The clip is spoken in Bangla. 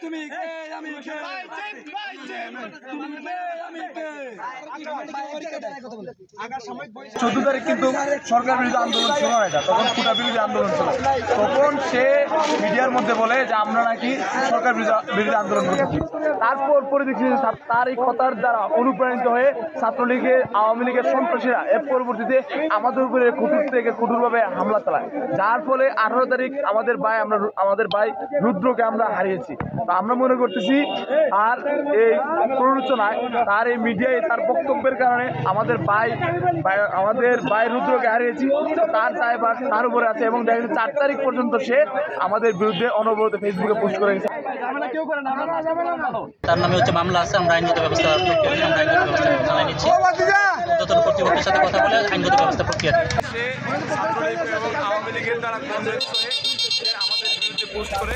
তুমি কে আমি কে চোদ্দ তারিখ কিন্তু সরকার বিরোধী আন্দোলন শুরু হয় না, তখন কোটা বিরোধী আন্দোলন ছিল। তখন সে মিডিয়ার মধ্যে বলে যে আমরা নাকি সরকার বিরোধী আন্দোলন করছি। তারপর পরে দেখছি তার এই কথার দ্বারা অনুপ্রাণিত হয়ে ছাত্রলীগের আওয়ামী লীগের সন্ত্রাসীরা এর পরবর্তীতে আমাদের উপরে কঠোরভাবে হামলা চালায়, যার ফলে 18 তারিখ আমাদের ভাই রুদ্রকে আমরা হারিয়েছি। তো আমরা মনে করতেছি আর এই প্ররোচনায় তার এই মিডিয়ায় তার বক্তব্যের কারণে আমাদের ভাই রুদ্রকে হারিয়েছি। তার দায়ভার তার উপরে আছে এবং দেখা যাচ্ছে 4 তারিখ পর্যন্ত সে আমাদের বিরুদ্ধে অনবরত ফেসবুকে পোস্ট করে গেছে। তার নামে হচ্ছে মামলা আছে, আমরা আইনগত ব্যবস্থা জানাই নিচ্ছি। যত কর্তৃপক্ষের সাথে কথা বলে আইনগত ব্যবস্থা প্রক্রিয়া সে ছাত্রলীগ এবং আওয়ামী লীগের দ্বারা আমাদের বিরুদ্ধে পোস্ট করে